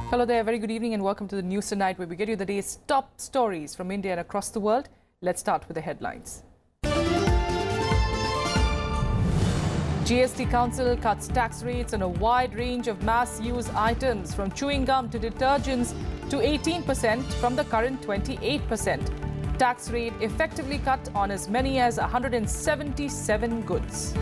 Hello there, very good evening and welcome to the News Tonight, where we get you the day's top stories from India and across the world. Let's start with the headlines. GST Council cuts tax rates on a wide range of mass use items, from chewing gum to detergents, to 18% from the current 28%. Tax rate effectively cut on as many as 177 goods.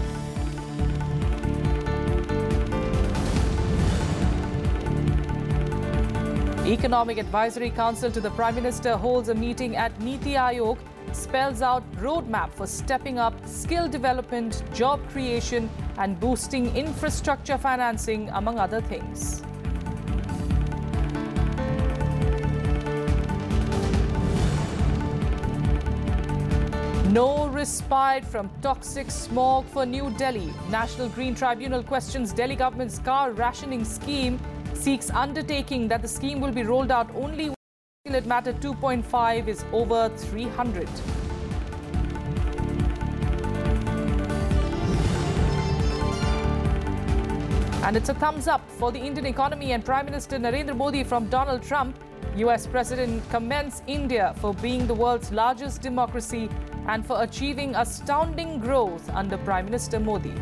Economic Advisory Council to the Prime Minister holds a meeting at Niti Aayog, spells out roadmap for stepping up skill development, job creation and boosting infrastructure financing, among other things. No respite from toxic smog for New Delhi. National Green Tribunal questions Delhi government's car rationing scheme, seeks undertaking that the scheme will be rolled out only when particulate matter 2.5 is over 300. And it's a thumbs up for the Indian economy and Prime Minister Narendra Modi from Donald Trump. US President commends India for being the world's largest democracy and for achieving astounding growth under Prime Minister Modi.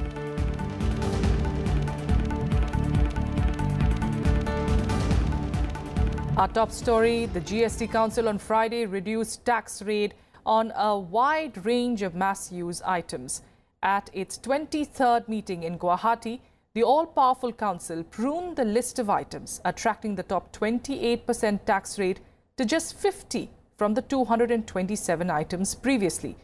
Our top story, the GST Council on Friday reduced tax rate on a wide range of mass use items. At its 23rd meeting in Guwahati, the all-powerful council pruned the list of items, attracting the top 28% tax rate to just 50 from the 227 items previously.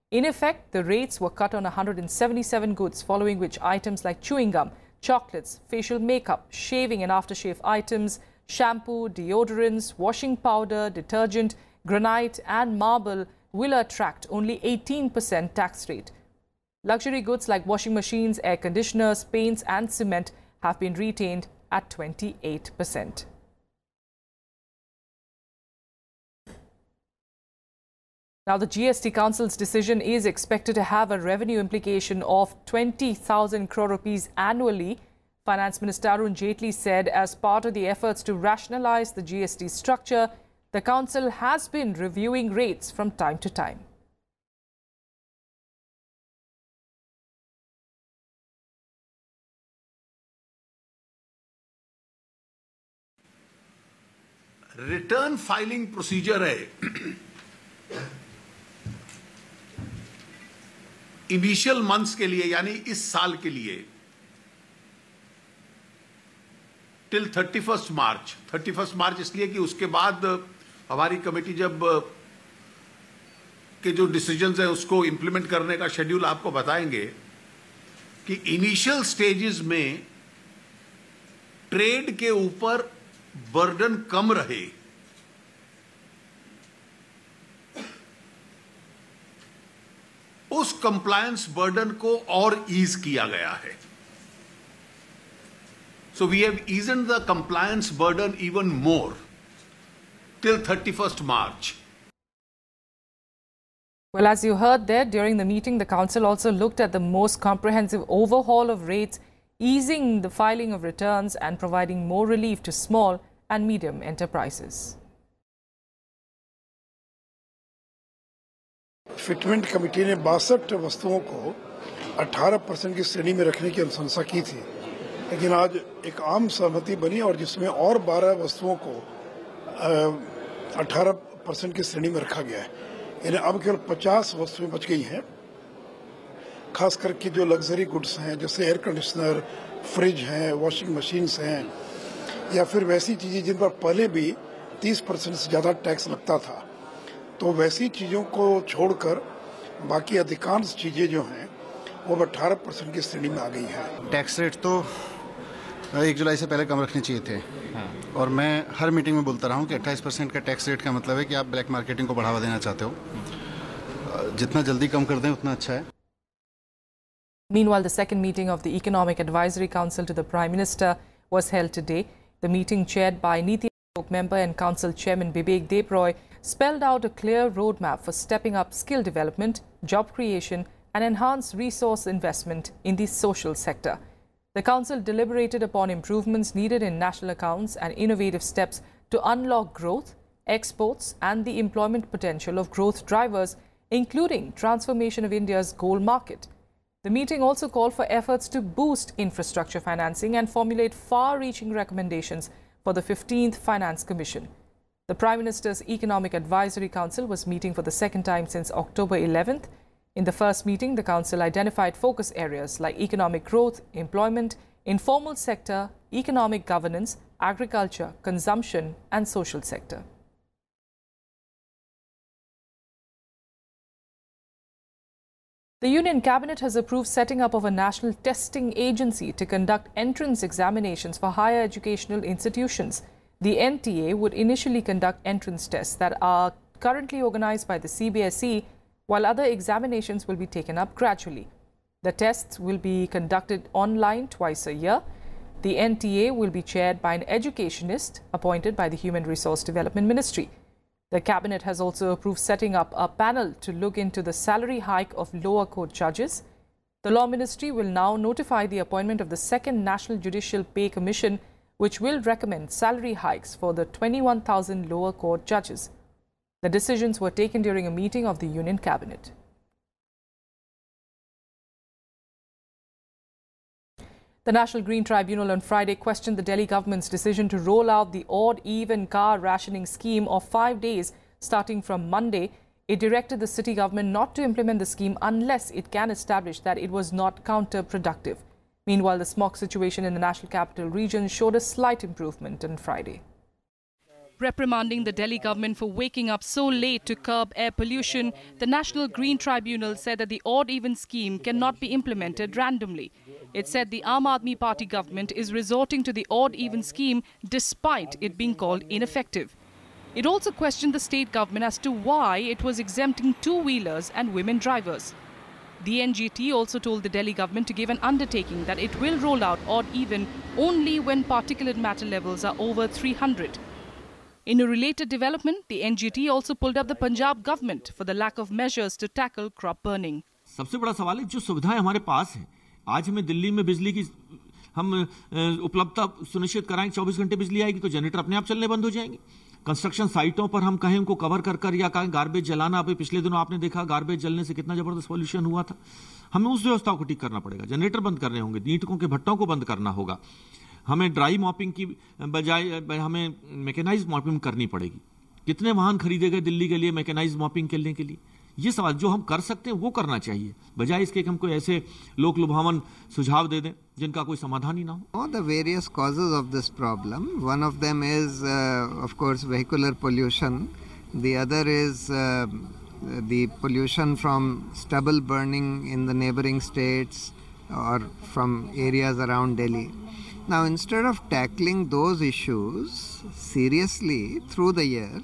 In effect, the rates were cut on 177 goods, following which items like chewing gum, chocolates, facial makeup, shaving and aftershave items, shampoo, deodorants, washing powder, detergent, granite and marble will attract only 18% tax rate. Luxury goods like washing machines, air conditioners, paints and cement have been retained at 28%. Now, the GST Council's decision is expected to have a revenue implication of 20,000 crore rupees annually. Finance Minister Arun Jaitley said as part of the efforts to rationalize the GST structure, the Council has been reviewing rates from time to time. Return filing procedure है initial months के लिए, यानी इस साल के लिए till 31 मार्च इसलिए कि उसके बाद हमारी कमेटी जब के जो डिसीजंस है उसको इंप्लीमेंट करने का शेड्यूल आपको बताएंगे कि इनिशियल स्टेजेस में ट्रेड के ऊपर बर्डन कम रहे, उस कंप्लायंस बर्डन को और ईज किया गया है. So we have eased the compliance burden even more till 31st March. Well, as you heard there, during the meeting, the Council also looked at the most comprehensive overhaul of rates, easing the filing of returns and providing more relief to small and medium enterprises. Fitment committee ने 62 वस्तुओं को 18% की श्रेणी में रखने की अनुशंसा की थी, लेकिन आज एक आम सहमति बनी और जिसमें और 12 वस्तुओं को 18% की श्रेणी में रखा गया है. यानी अब केवल 50 वस्तुएं बच गई हैं, खास करके जो लग्जरी गुड्स हैं जैसे एयर कंडीशनर, फ्रिज हैं, वॉशिंग मशीन्स हैं, या फिर वैसी चीज़ें जिन पर पहले भी 30% से ज़्यादा टैक्स लगता था. तो वैसी चीज़ों को छोड़कर बाकी अधिकांश चीज़ें जो हैं वो 18% की श्रेणी में आ गई हैं. टैक्स रेट तो 1 जुलाई से पहले कम रखने चाहिए थे. और मैं हर मीटिंग में बोलता रहा हूँ कि 28% का टैक्स रेट का मतलब है कि आप ब्लैक मार्केटिंग को बढ़ावा देना चाहते हो. जितना जल्दी कम कर दें उतना अच्छा है. Meanwhile, the second meeting of the Economic Advisory Council to the Prime Minister was held today. The meeting, chaired by Niti Aayog member and Council Chairman Bibek Debroy, spelled out a clear roadmap for stepping up skill development, job creation and enhanced resource investment in the social sector. The Council deliberated upon improvements needed in national accounts and innovative steps to unlock growth, exports and the employment potential of growth drivers, including transformation of India's coal market. The meeting also called for efforts to boost infrastructure financing and formulate far-reaching recommendations for the 15th Finance Commission. The Prime Minister's Economic Advisory Council was meeting for the second time since October 11th. In the first meeting, the Council identified focus areas like economic growth, employment, informal sector, economic governance, agriculture, consumption and social sector. The Union Cabinet has approved setting up of a national testing agency to conduct entrance examinations for higher educational institutions. The NTA would initially conduct entrance tests that are currently organized by the CBSE, while other examinations will be taken up gradually. The tests will be conducted online twice a year. The NTA will be chaired by an educationist appointed by the Human Resource Development Ministry. The Cabinet has also approved setting up a panel to look into the salary hike of lower court judges. The Law Ministry will now notify the appointment of the second National Judicial Pay Commission, which will recommend salary hikes for the 21,000 lower court judges. The decisions were taken during a meeting of the Union Cabinet. The National Green Tribunal on Friday questioned the Delhi government's decision to roll out the odd-even car rationing scheme of 5 days starting from Monday. It directed the city government not to implement the scheme unless it can establish that it was not counterproductive. Meanwhile, the smog situation in the national capital region showed a slight improvement on Friday. Reprimanding the Delhi government for waking up so late to curb air pollution, the National Green Tribunal said that the odd-even scheme cannot be implemented randomly. It said the Aam Aadmi Party government is resorting to the odd-even scheme despite it being called ineffective. It also questioned the state government as to why it was exempting two-wheelers and women drivers. The NGT also told the Delhi government to give an undertaking that it will roll out odd-even only when particulate matter levels are over 300. In a related development, the NGT also pulled up the Punjab government for the lack of measures to tackle crop burning. सबसे बड़ा सवाल है जो सुविधाएं हमारे पास हैं, आज हमें दिल्ली में बिजली की हम उपलब्धता सुनिश्चित कराएं, 24 घंटे बिजली आएगी तो जनरेटर अपने आप चलने बंद हो जाएंगे। कंस्ट्रक्शन साइटों पर हम कहें उनको कवर कर या कहें गार्बेज जलाना, अभी पिछले दिनों आपने देखा गार्बेज जलने से कितना जबरदस्त पॉल्यूशन हुआ था। हमें उस व्यवस्था को ठीक करना पड़ेगा, जनरेटर बंद करने होंगे, ईंटों के भट्टों को बंद करना होगा, हमें ड्राई मॉपिंग की बजाय हमें मैकेनाइज्ड मॉपिंग करनी पड़ेगी। कितने वाहन खरीदे गए दिल्ली के लिए मैकेनाइज्ड मॉपिंग करने के लिए? ये सवाल जो हम कर सकते हैं वो करना चाहिए, बजाय इसके कि हम कोई ऐसे लोक लुभावन सुझाव दे दें जिनका कोई समाधान ही ना हो। The various causes of this problem, one of them is of course vehicular pollution, the other is the pollution from stubble burning in the neighboring states or from areas around Delhi. Now, instead of tackling those issues seriously through the year,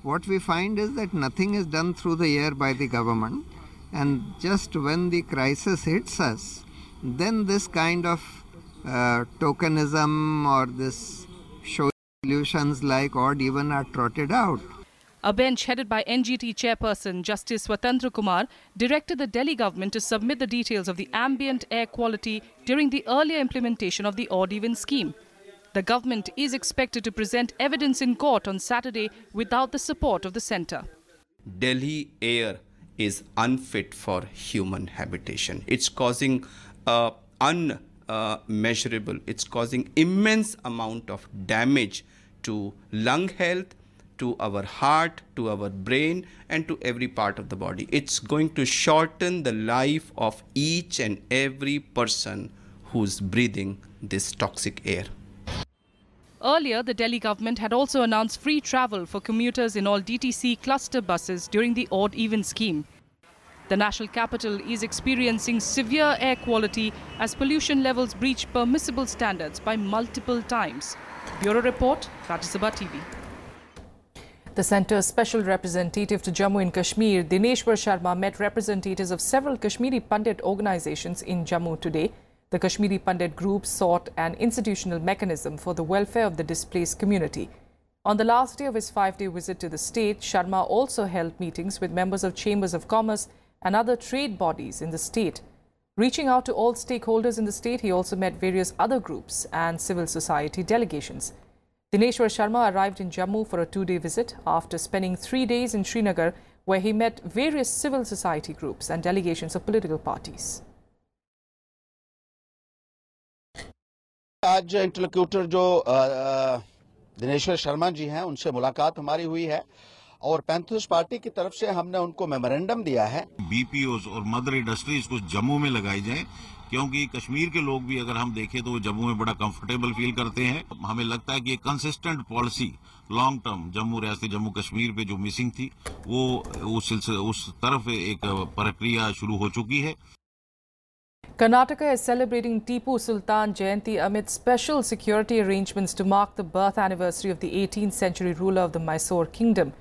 what we find is that nothing is done through the year by the government, and just when the crisis hits us, then this kind of tokenism or this show solutions like odd even are trotted out. A bench headed by NGT chairperson Justice Swatantra Kumar directed the Delhi government to submit the details of the ambient air quality during the earlier implementation of the odd-even scheme. The government is expected to present evidence in court on Saturday without the support of the centre. Delhi air is unfit for human habitation. It's causing unmeasurable, it's causing immense amount of damage to lung health, to our heart, to our brain and to every part of the body. It's going to shorten the life of each and every person who's breathing this toxic air. Earlier, the Delhi government had also announced free travel for commuters in all DTC cluster buses during the odd-even scheme. The national capital is experiencing severe air quality as pollution levels breach permissible standards by multiple times. Bureau Report, Rajya Sabha TV. The Centre's Special Representative to Jammu and Kashmir, Dineshwar Sharma, met representatives of several Kashmiri Pandit organizations in Jammu today. The Kashmiri Pandit group sought an institutional mechanism for the welfare of the displaced community. On the last day of his 5-day visit to the state, Sharma also held meetings with members of chambers of commerce and other trade bodies in the state. Reaching out to all stakeholders in the state, he also met various other groups and civil society delegations. Dineshwar Sharma arrived in Jammu for a 2-day visit after spending 3 days in Srinagar, where he met various civil society groups and delegations of political parties. आज interlocutor जो दिनेश्वर शर्मा जी हैं उनसे मुलाकात हमारी हुई है और panthers party की तरफ से हमने उनको मेमोरेंडम दिया है। बीपीओज और मदर इंडस्ट्रीज को जम्मू में लगाई जाए, क्योंकि कश्मीर के लोग भी अगर हम देखें तो वो जम्मू में बड़ा कंफर्टेबल फील करते हैं। हमें लगता है कि एक consistent policy long term Jammu रियासत जम्मू कश्मीर पे जो मिसिंग थी वो उस तरफ एक प्रक्रिया शुरू हो चुकी है। Karnataka is celebrating Tipu Jayanti amid special security arrangements to mark the birth anniversary of the 18th century ruler of the Mysore Kingdom.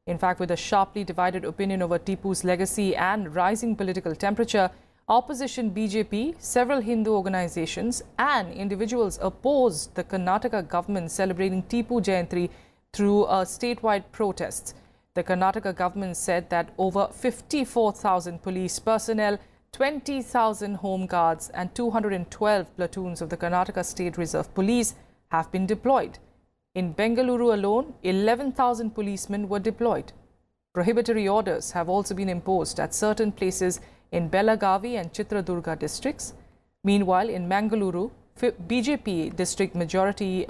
In fact, with a sharply divided opinion over Tipu's legacy and rising political temperature, opposition BJP, several Hindu organizations and individuals opposed the Karnataka government celebrating Tipu Jayanti through statewide protests. The Karnataka government said that over 54,000 police personnel, 20,000 home guards and 212 platoons of the Karnataka State Reserve Police have been deployed. In Bengaluru alone, 11,000 policemen were deployed. Prohibitory orders have also been imposed at certain places in Belagavi and Chitradurga districts. Meanwhile, in Mangaluru, BJP District Minority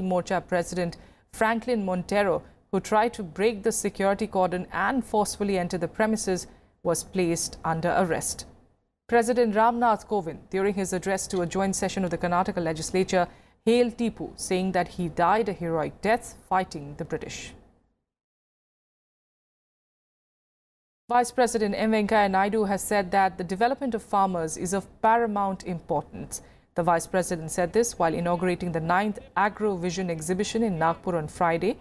Morcha President Franklin Montero, who tried to break the security cordon and forcefully enter the premises, was placed under arrest. President Ramnath Kovind, during his address to a joint session of the Karnataka legislature, hailed Tipu, saying that he died a heroic death fighting the British. Vice President M. Venkaiah Naidu has said that the development of farmers is of paramount importance. The Vice President said this while inaugurating the 9th Agro Vision exhibition in Nagpur on Friday.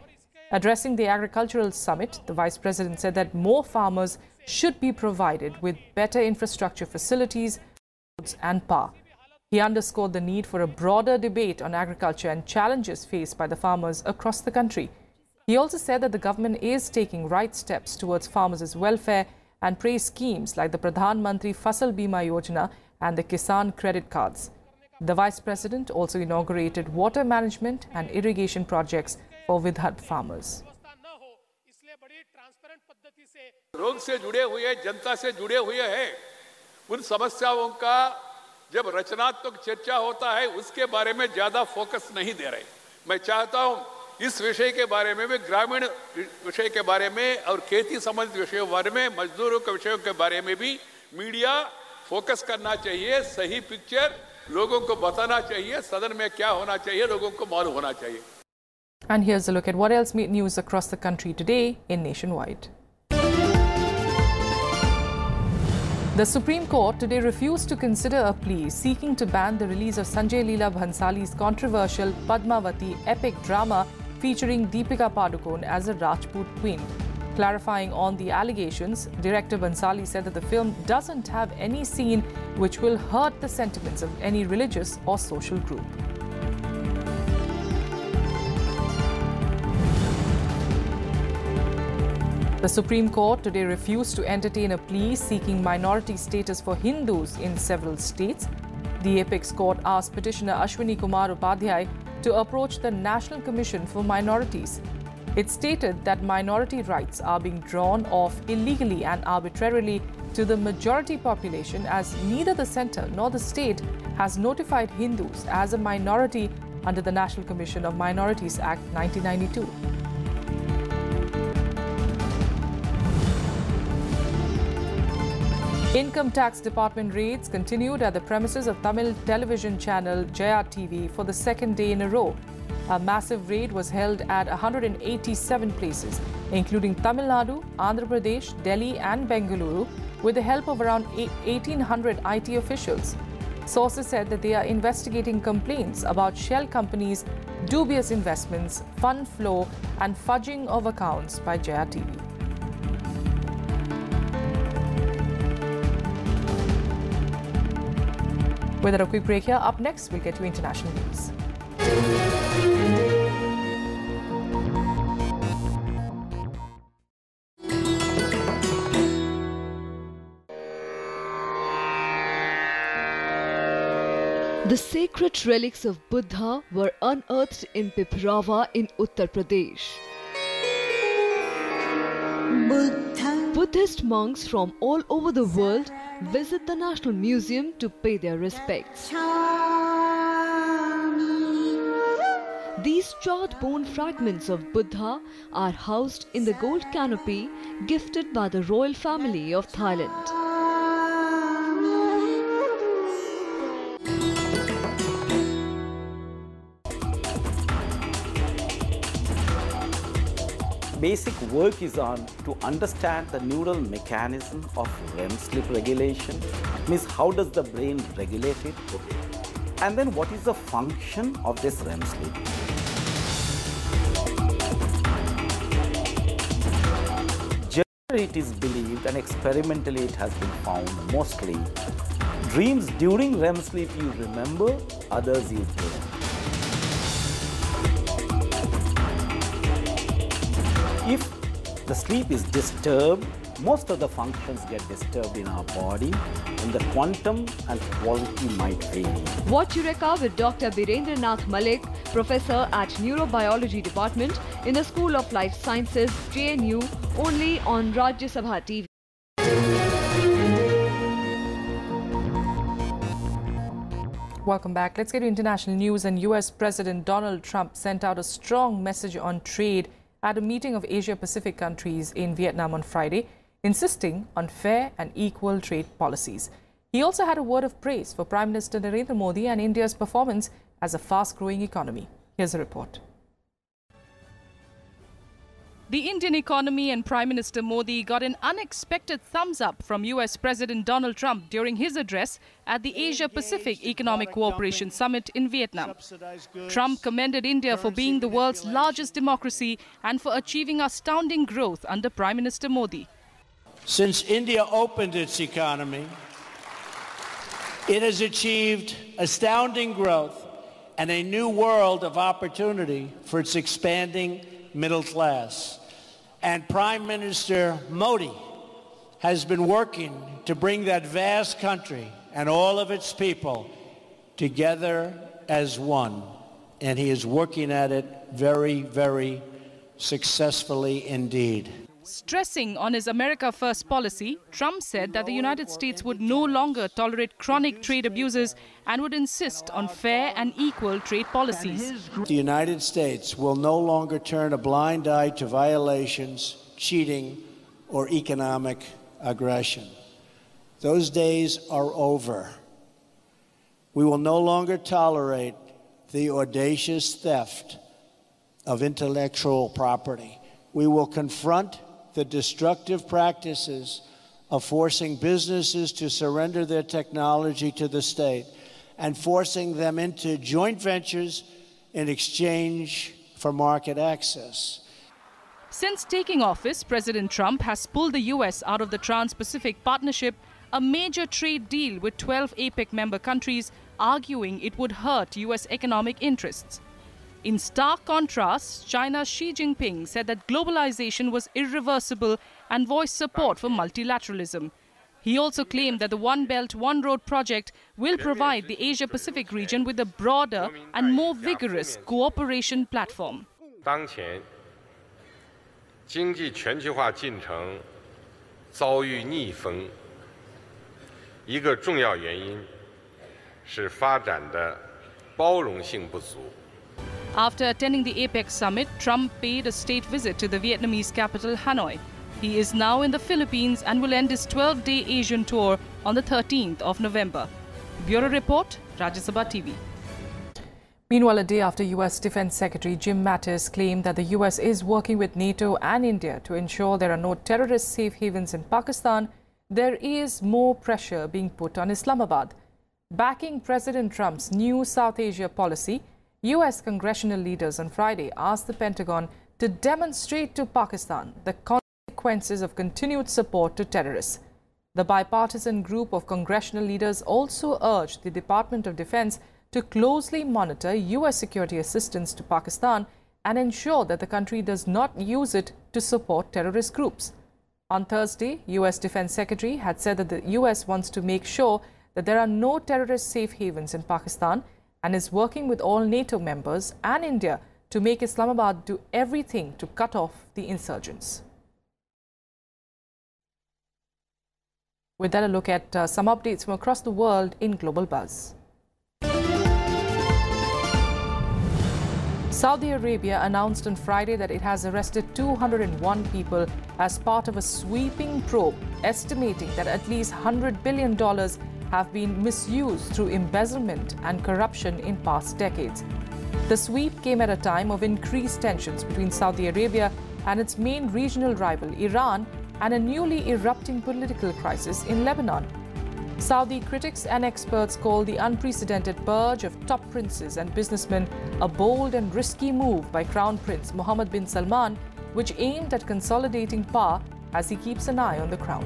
Addressing the Agricultural Summit, the Vice President said that more farmers should be provided with better infrastructure facilities, roads and power. He underscored the need for a broader debate on agriculture and challenges faced by the farmers across the country. He also said that the government is taking right steps towards farmers' welfare and praised schemes like the Pradhan Mantri Fasal Bima Yojana and the Kisan credit cards. The Vice President also inaugurated water management and irrigation projects for Vidarbha farmers. रोग से जुड़े हुए, जनता से जुड़े हुए हैं, उन समस्याओं का जब रचनात्मक चर्चा होता है उसके बारे में ज्यादा फोकस नहीं दे रहे। मैं चाहता हूं इस विषय के बारे में भी, ग्रामीण विषय के बारे में और खेती संबंधित विषयों के बारे में, मजदूरों के विषयों के बारे में भी मीडिया फोकस करना चाहिए। सही पिक्चर लोगों को बताना चाहिए, सदन में क्या होना चाहिए लोगों को मालूम होना चाहिए। And here's a look at what else made news across the country today in Nationwide. The Supreme Court today refused to consider a plea seeking to ban the release of Sanjay Leela Bhansali's controversial Padmavati epic drama featuring Deepika Padukone as a Rajput queen. Clarifying on the allegations, director Bhansali said that the film doesn't have any scene which will hurt the sentiments of any religious or social group. The Supreme Court today refused to entertain a plea seeking minority status for Hindus in several states. The Apex Court asked petitioner Ashwini Kumar Upadhyay to approach the National Commission for Minorities. It stated that minority rights are being drawn off illegally and arbitrarily to the majority population, as neither the centre nor the state has notified Hindus as a minority under the National Commission of Minorities Act 1992. Income Tax Department raids continued at the premises of Tamil television channel Jaya TV for the second day in a row. A massive raid was held at 187 places, including Tamil Nadu, Andhra Pradesh, Delhi and Bengaluru, with the help of around 1,800 IT officials. Sources said that they are investigating complaints about shell companies, dubious investments, fund flow and fudging of accounts by Jaya TV. With a quick break here, up next we'll get to international news. The sacred relics of Buddha were unearthed in Piprava in Uttar Pradesh. Buddhist monks from all over the world visit the National Museum to pay their respects. These charred bone fragments of Buddha are housed in the gold canopy gifted by the royal family of Thailand. Basic work is on to understand the neural mechanism of REM sleep regulation, means how does the brain regulate it, and then what is the function of this REM sleep. Generally it is believed, and experimentally it has been found mostly, dreams during REM sleep you remember, others you don't. If the sleep is disturbed, most of the functions get disturbed in our body, and the quantum and quality might vary. Watch Eureka with Dr. Birendra Nath Malik, Professor at Neurobiology Department in the School of Life Sciences, JNU, only on Rajya Sabha TV. Welcome back. Let's get to international news. And US President Donald Trump sent out a strong message on trade at a meeting of Asia-Pacific countries in Vietnam on Friday, insisting on fair and equal trade policies. He also had a word of praise for Prime Minister Narendra Modi and India's performance as a fast-growing economy. Here's a report. The Indian economy and Prime Minister Modi got an unexpected thumbs up from US President Donald Trump during his address at the Asia-Pacific Economic Cooperation Summit in Vietnam. Trump commended India for being the world's largest democracy and for achieving astounding growth under Prime Minister Modi. Since India opened its economy, it has achieved astounding growth and a new world of opportunity for its expanding middle class. And Prime Minister Modi has been working to bring that vast country and all of its people together as one. And he is working at it very, very successfully indeed. Stressing on his America First policy, Trump said that the United States would no longer tolerate chronic trade abuses and would insist on fair and equal trade policies. The United States will no longer turn a blind eye to violations, cheating, or economic aggression. Those days are over. We will no longer tolerate the audacious theft of intellectual property. We will confront the destructive practices of forcing businesses to surrender their technology to the state and forcing them into joint ventures in exchange for market access. Since taking office, President Trump has pulled the US out of the Trans-Pacific Partnership, a major trade deal with 12 APEC member countries, arguing it would hurt US economic interests. In stark contrast, China's Xi Jinping said that globalization was irreversible and voiced support for multilateralism. He also claimed that the One Belt, One Road project will provide the Asia-Pacific region with a broader and more vigorous cooperation platform. 当前经济全球化进程遭遇逆风，一个重要原因是发展的包容性不足。 After attending the APEC summit, Trump paid a state visit to the Vietnamese capital, Hanoi. He is now in the Philippines and will end his 12-day Asian tour on the 13th of November. Bureau Report, Rajya Sabha TV. Meanwhile, a day after US Defense Secretary Jim Mattis claimed that the US is working with NATO and India to ensure there are no terrorist safe havens in Pakistan, there is more pressure being put on Islamabad. Backing President Trump's new South Asia policy, US congressional leaders on Friday asked the Pentagon to demonstrate to Pakistan the consequences of continued support to terrorists. The bipartisan group of congressional leaders also urged the Department of Defense to closely monitor US security assistance to Pakistan and ensure that the country does not use it to support terrorist groups. On Thursday, US Defense Secretary had said that the US wants to make sure that there are no terrorist safe havens in Pakistan and is working with all NATO members and India to make Islamabad do everything to cut off the insurgents. With that, a look at some updates from across the world in Global Buzz. Saudi Arabia announced on Friday that it has arrested 201 people as part of a sweeping probe, estimating that at least $100 billion have been misused through embezzlement and corruption in past decades. The sweep came at a time of increased tensions between Saudi Arabia and its main regional rival, Iran, and a newly erupting political crisis in Lebanon. Saudi critics and experts call the unprecedented purge of top princes and businessmen a bold and risky move by Crown Prince Mohammed bin Salman, which aimed at consolidating power as he keeps an eye on the crown.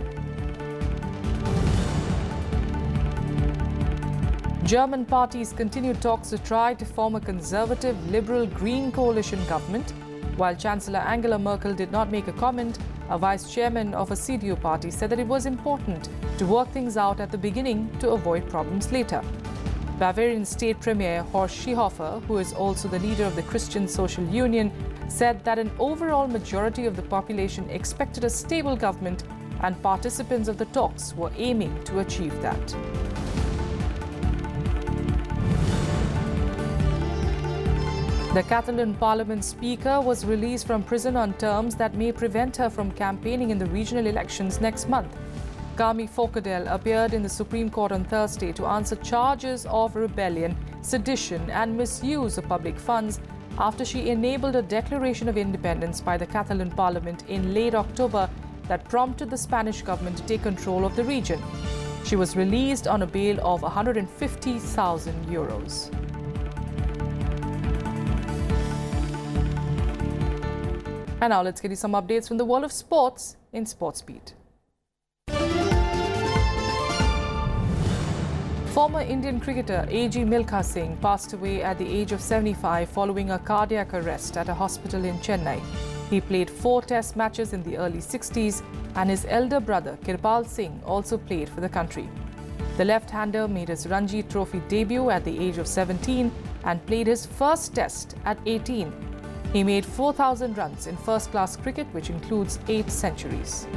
German parties continue talks to try to form a conservative, liberal, green coalition government. While Chancellor Angela Merkel did not make a comment, a vice chairman of a CDU party said that it was important to work things out at the beginning to avoid problems later. Bavarian State Premier Horst Seehofer, who is also the leader of the Christian Social Union, said that an overall majority of the population expected a stable government and participants of the talks were aiming to achieve that. The Catalan Parliament Speaker was released from prison on terms that may prevent her from campaigning in the regional elections next month. Carme Forcadell appeared in the Supreme Court on Thursday to answer charges of rebellion, sedition and misuse of public funds after she enabled a declaration of independence by the Catalan Parliament in late October that prompted the Spanish government to take control of the region. She was released on a bail of €150,000. And now let's get you some updates from the world of sports in Sports Beat. Former Indian cricketer A.G. Milkha Singh passed away at the age of 75 following a cardiac arrest at a hospital in Chennai. He played 4 test matches in the early 60s and his elder brother Kirpal Singh also played for the country. The left-hander made his Ranji Trophy debut at the age of 17 and played his first test at 18. He made 4,000 runs in first-class cricket, which includes 8 centuries.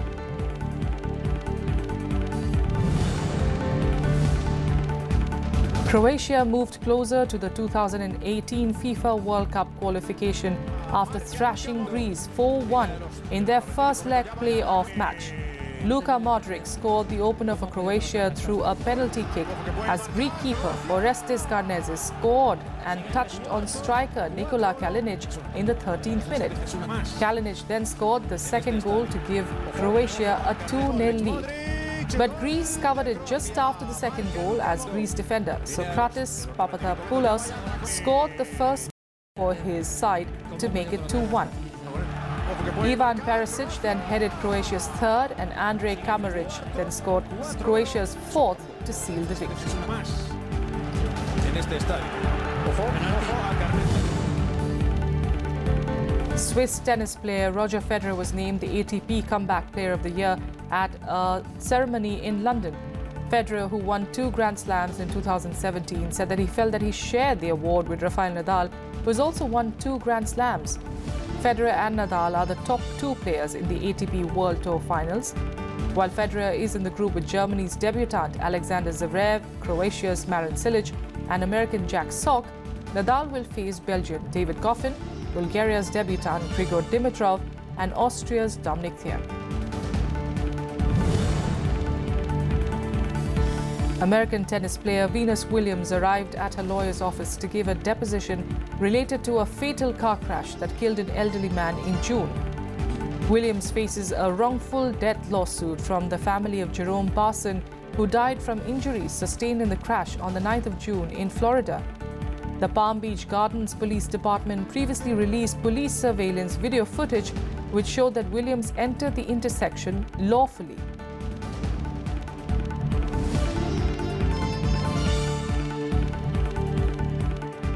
Croatia moved closer to the 2018 FIFA World Cup qualification after thrashing Greece 4-1 in their first leg playoff match. Luka Modric scored the opener for Croatia through a penalty kick as Greek keeper Orestes Karnezis scored and touched on striker Nikola Kalinic in the 13th minute. Kalinic then scored the second goal to give Croatia a 2-0 lead. But Greece covered it just after the second goal as Greece defender Sokratis Papadopoulos scored the first for his side to make it 2-1. Ivan Perisic then headed Croatia's third and Andrej Kamaric then scored Croatia's fourth to seal the victory. Swiss tennis player Roger Federer was named the ATP Comeback Player of the Year at a ceremony in London. Federer, who won 2 Grand Slams in 2017, said that he felt that he shared the award with Rafael Nadal, who has also won 2 Grand Slams. Federer and Nadal are the top 2 players in the ATP World Tour finals. While Federer is in the group with Germany's debutant Alexander Zverev, Croatia's Marin Cilic and American Jack Sock, Nadal will face Belgian David Goffin, Bulgaria's debutant Grigor Dimitrov and Austria's Dominic Thiem. American tennis player Venus Williams arrived at her lawyer's office to give a deposition related to a fatal car crash that killed an elderly man in June. Williams faces a wrongful death lawsuit from the family of Jerome Parson, who died from injuries sustained in the crash on the 9th of June in Florida. The Palm Beach Gardens Police Department previously released police surveillance video footage which showed that Williams entered the intersection lawfully.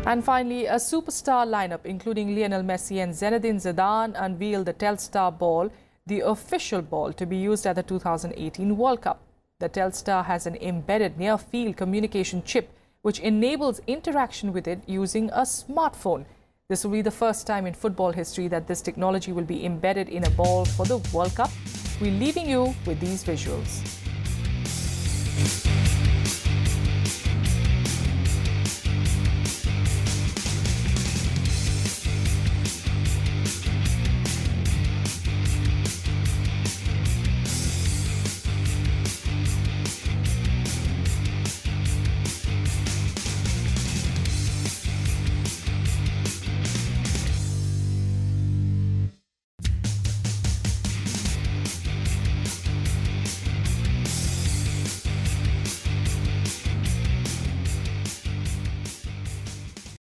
And finally, a superstar lineup including Lionel Messi and Zinedine Zidane unveiled the Telstar ball, the official ball to be used at the 2018 World Cup. The Telstar has an embedded near-field communication chip which enables interaction with it using a smartphone. This will be the first time in football history that this technology will be embedded in a ball for the World Cup. We're leaving you with these visuals.